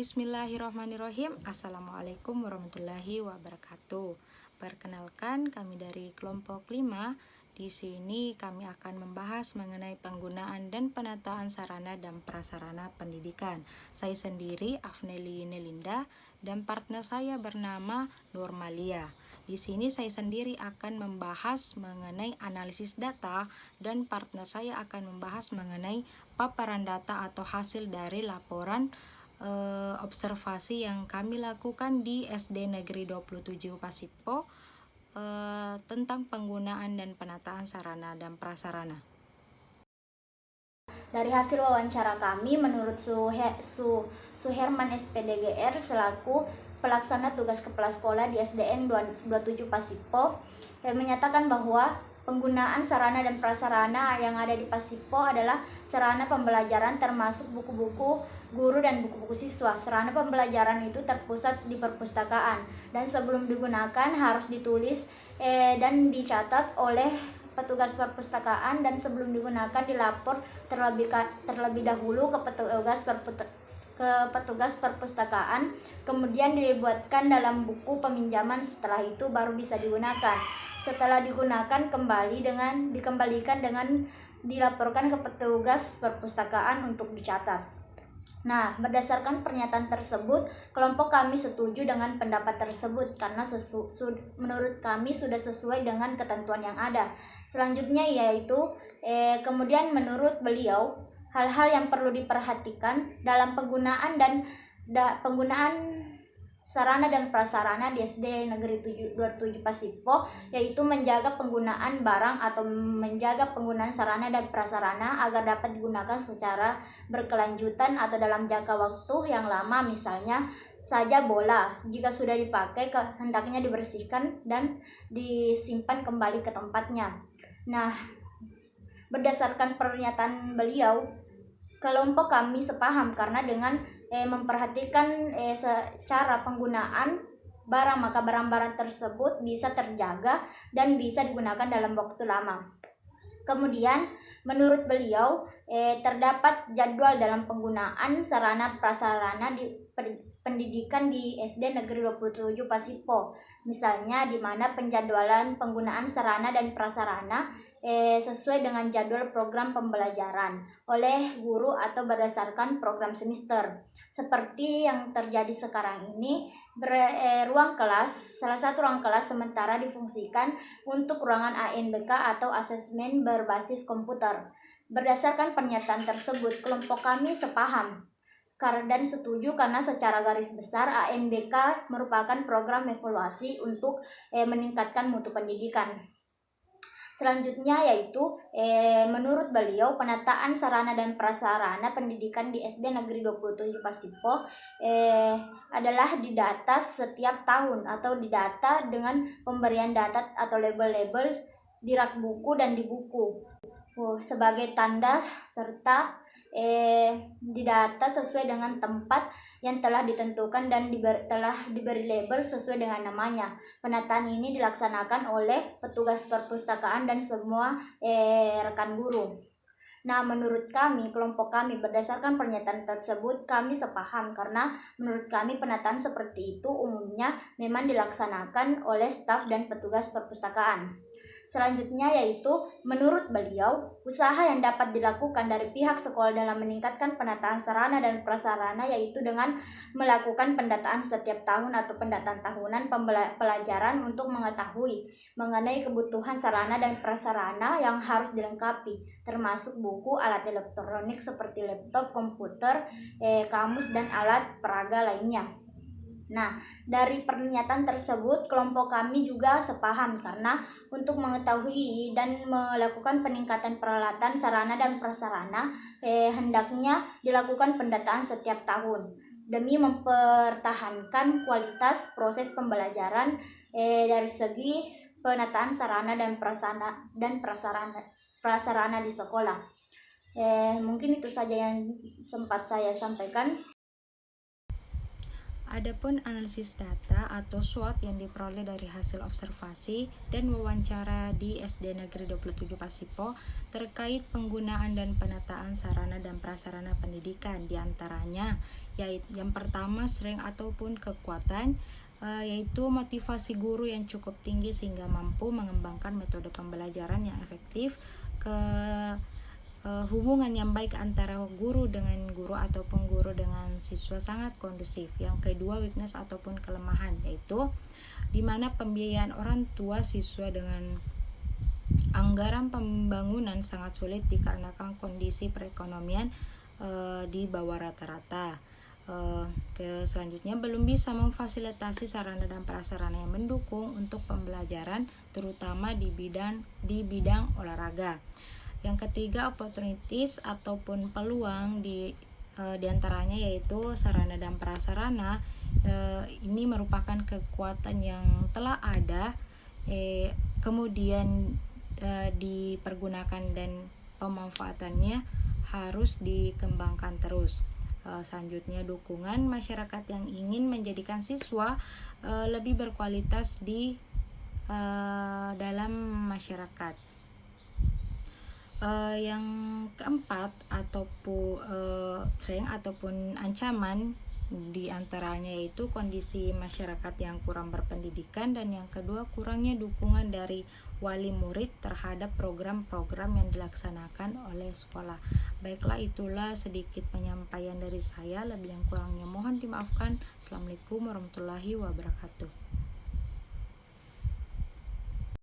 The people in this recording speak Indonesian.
Bismillahirrahmanirrahim. Assalamualaikum warahmatullahi wabarakatuh. Perkenalkan, kami dari kelompok 5. Di sini kami akan membahas mengenai penggunaan dan penataan sarana dan prasarana pendidikan. Saya sendiri Afneli Nelinda dan partner saya bernama Nurmalia. Di sini saya sendiri akan membahas mengenai analisis data dan partner saya akan membahas mengenai paparan data atau hasil dari laporan observasi yang kami lakukan di SD Negeri 27 Pasipo tentang penggunaan dan penataan sarana dan prasarana. Dari hasil wawancara kami, menurut Suherman SPDGR selaku pelaksana tugas kepala sekolah di SDN 27 Pasipo, menyatakan bahwa penggunaan sarana dan prasarana yang ada di Pasipo adalah sarana pembelajaran termasuk buku-buku guru dan buku-buku siswa. Sarana pembelajaran itu terpusat di perpustakaan dan sebelum digunakan harus ditulis dan dicatat oleh petugas perpustakaan, dan sebelum digunakan dilapor terlebih dahulu ke petugas perpustakaan, kemudian dibuatkan dalam buku peminjaman. Setelah itu baru bisa digunakan. Setelah digunakan dikembalikan dengan dilaporkan ke petugas perpustakaan untuk dicatat. Nah, berdasarkan pernyataan tersebut, kelompok kami setuju dengan pendapat tersebut karena menurut kami sudah sesuai dengan ketentuan yang ada. Selanjutnya yaitu kemudian menurut beliau, hal-hal yang perlu diperhatikan dalam penggunaan sarana dan prasarana di SD Negeri 27 Pasipo, yaitu menjaga penggunaan barang atau menjaga penggunaan sarana dan prasarana agar dapat digunakan secara berkelanjutan atau dalam jangka waktu yang lama. Misalnya saja bola, jika sudah dipakai hendaknya dibersihkan dan disimpan kembali ke tempatnya. Nah, berdasarkan pernyataan beliau, kelompok kami sepaham karena dengan memperhatikan cara penggunaan barang, maka barang-barang tersebut bisa terjaga dan bisa digunakan dalam waktu lama. Kemudian menurut beliau terdapat jadwal dalam penggunaan sarana prasarana di pendidikan di SD Negeri 27 Pasipo. Misalnya di mana penjadwalan penggunaan sarana dan prasarana sesuai dengan jadwal program pembelajaran oleh guru atau berdasarkan program semester. Seperti yang terjadi sekarang ini, salah satu ruang kelas sementara difungsikan untuk ruangan ANBK atau asesmen berbasis komputer. Berdasarkan pernyataan tersebut, kelompok kami sepaham dan setuju karena secara garis besar ANBK merupakan program evaluasi untuk meningkatkan mutu pendidikan. Selanjutnya yaitu menurut beliau penataan sarana dan prasarana pendidikan di SD Negeri 27 Pasipo adalah didata setiap tahun atau didata dengan pemberian data atau label-label di rak buku dan di buku sebagai tanda serta didata sesuai dengan tempat yang telah ditentukan dan telah diberi label sesuai dengan namanya. Penataan ini dilaksanakan oleh petugas perpustakaan dan semua rekan guru. Nah, menurut kami, kelompok kami berdasarkan pernyataan tersebut kami sepaham karena menurut kami penataan seperti itu umumnya memang dilaksanakan oleh staf dan petugas perpustakaan. Selanjutnya yaitu menurut beliau, usaha yang dapat dilakukan dari pihak sekolah dalam meningkatkan penataan sarana dan prasarana yaitu dengan melakukan pendataan setiap tahun atau pendataan tahunan pelajaran untuk mengetahui mengenai kebutuhan sarana dan prasarana yang harus dilengkapi, termasuk buku, alat elektronik seperti laptop, komputer, kamus, dan alat peraga lainnya. Nah, dari pernyataan tersebut kelompok kami juga sepaham karena untuk mengetahui dan melakukan peningkatan peralatan sarana dan prasarana hendaknya dilakukan pendataan setiap tahun demi mempertahankan kualitas proses pembelajaran dari segi penataan sarana dan prasarana di sekolah. Mungkin itu saja yang sempat saya sampaikan. Adapun analisis data atau SWOT yang diperoleh dari hasil observasi dan wawancara di SD Negeri 27 Pasipo terkait penggunaan dan penataan sarana dan prasarana pendidikan, diantaranya yaitu yang pertama strength ataupun kekuatan, yaitu motivasi guru yang cukup tinggi sehingga mampu mengembangkan metode pembelajaran yang efektif, hubungan yang baik antara guru dengan guru ataupun guru dengan siswa sangat kondusif. Yang kedua weakness ataupun kelemahan, yaitu di mana pembiayaan orang tua siswa dengan anggaran pembangunan sangat sulit dikarenakan kondisi perekonomian di bawah rata-rata. Selanjutnya belum bisa memfasilitasi sarana dan prasarana yang mendukung untuk pembelajaran terutama di bidang olahraga. Yang ketiga opportunities ataupun peluang diantaranya yaitu sarana dan prasarana ini merupakan kekuatan yang telah ada kemudian dipergunakan dan pemanfaatannya harus dikembangkan terus. Selanjutnya dukungan masyarakat yang ingin menjadikan siswa lebih berkualitas di dalam masyarakat. Yang keempat ataupun strength ataupun ancaman diantaranya yaitu kondisi masyarakat yang kurang berpendidikan, dan yang kedua kurangnya dukungan dari wali murid terhadap program-program yang dilaksanakan oleh sekolah. Baiklah, itulah sedikit penyampaian dari saya, lebih yang kurangnya mohon dimaafkan. Assalamualaikum warahmatullahi wabarakatuh.